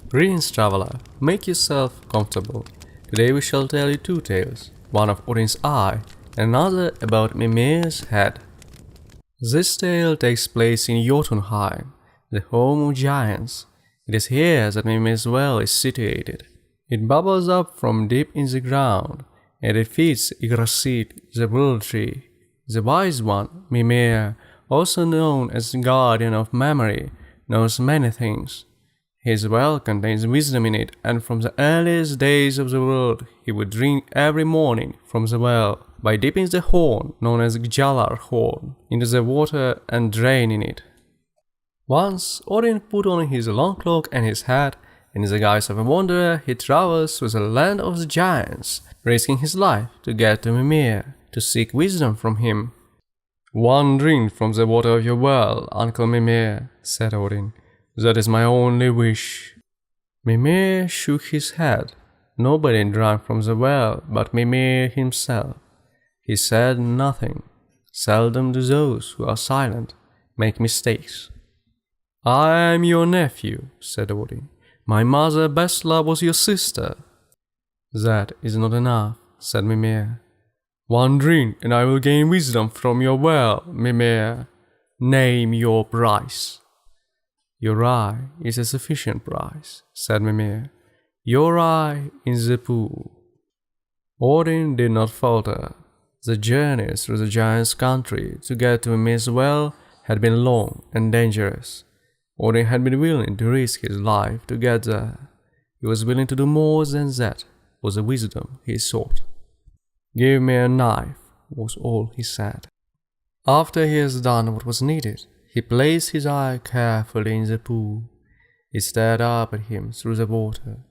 Greetings, traveler. Make yourself comfortable. Today we shall tell you two tales, one of Odin's eye and another about Mimir's head. This tale takes place in Jotunheim, the home of giants. It is here that Mimir's well is situated. It bubbles up from deep in the ground, and it feeds Yggdrasil, the world tree. The wise one, Mimir, also known as the guardian of memory, knows many things. His well contains wisdom in it, and from the earliest days of the world he would drink every morning from the well by dipping the horn, known as Gjallar horn, into the water and draining it. Once Odin put on his long cloak and his hat, and in the guise of a wanderer he travels through the land of the giants, risking his life to get to Mimir, to seek wisdom from him. "One drink from the water of your well, Uncle Mimir," said Odin. "That is my only wish." Mimir shook his head. Nobody drank from the well but Mimir himself. He said nothing. Seldom do those who are silent make mistakes. "I am your nephew," said Odin. "My mother Bestla was your sister." "That is not enough," said Mimir. "One drink and I will gain wisdom from your well, Mimir. Name your price." "Your eye is a sufficient price," said Mimir. "Your eye in the pool." Odin did not falter. The journey through the giant's country to get to Mimir's well had been long and dangerous. Odin had been willing to risk his life to get there. He was willing to do more than that for the wisdom he sought. "Give me a knife," was all he said. After he has done what was needed, he placed his eye carefully in the pool. It stared up at him through the water.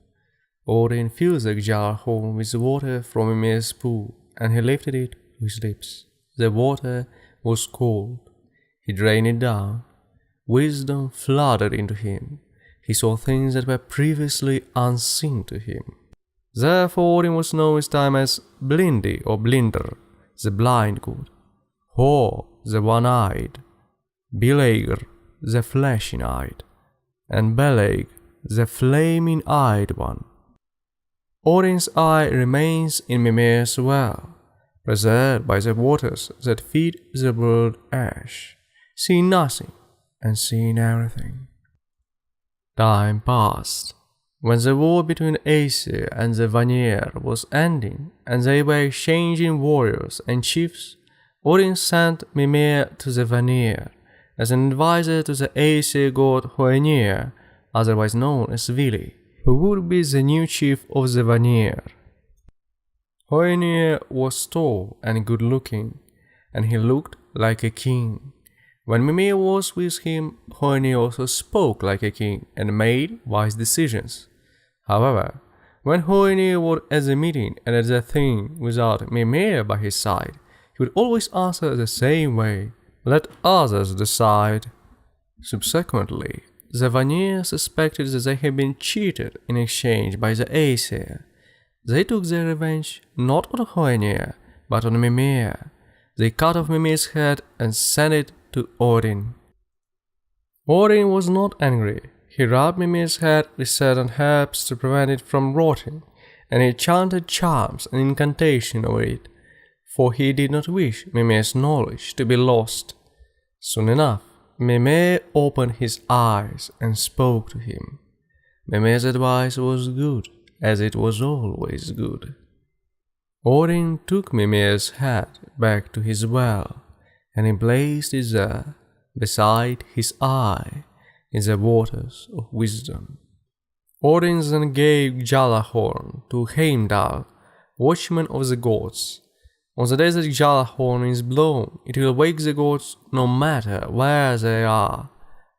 Odin filled the Gjallar horn with water from Mimir's pool, and he lifted it to his lips. The water was cold. He drained it down. Wisdom flooded into him. He saw things that were previously unseen to him. Therefore Odin was known this time as Blindi or Blinder, the blind god, Hor, the one-eyed, Bilager, the flashing-eyed, and Beleg, the flaming-eyed one. Odin's eye remains in Mimir's well, preserved by the waters that feed the world ash, seeing nothing and seeing everything. Time passed. When the war between Aesir and the Vanir was ending, and they were exchanging warriors and chiefs, Odin sent Mimir to the Vanir as an advisor to the Aesir god Hoenir, otherwise known as Vili, who would be the new chief of the Vanir. Hoenir was tall and good-looking, and he looked like a king. When Mimir was with him, Hoenir also spoke like a king and made wise decisions. However, when Hoenir was at the meeting and at the thing without Mimir by his side, he would always answer the same way: "Let others decide." Subsequently, the Vanir suspected that they had been cheated in exchange by the Aesir. They took their revenge not on Hoenir, but on Mimir. They cut off Mimir's head and sent it to Odin. Odin was not angry. He rubbed Mimir's head with certain herbs to prevent it from rotting, and he chanted charms and incantation over it, for he did not wish Mimir's knowledge to be lost. Soon enough, Mimir opened his eyes and spoke to him. Mimir's advice was good, as it was always good. Odin took Mimir's head back to his well, and he placed it there, beside his eye, in the waters of wisdom. Odin then gave Gjallarhorn to Heimdall, watchman of the gods. On the day that Gjallarhorn is blown, it will wake the gods no matter where they are,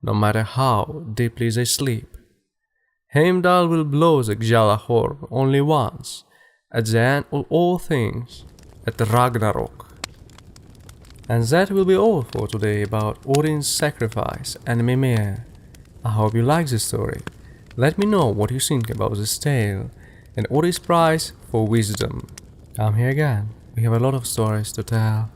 no matter how deeply they sleep. Heimdall will blow the Gjallarhorn only once, at the end of all things, at Ragnarok. And that will be all for today about Odin's sacrifice and Mimir. I hope you like this story. Let me know what you think about this tale and Odin's prize for wisdom. Come here again, we have a lot of stories to tell.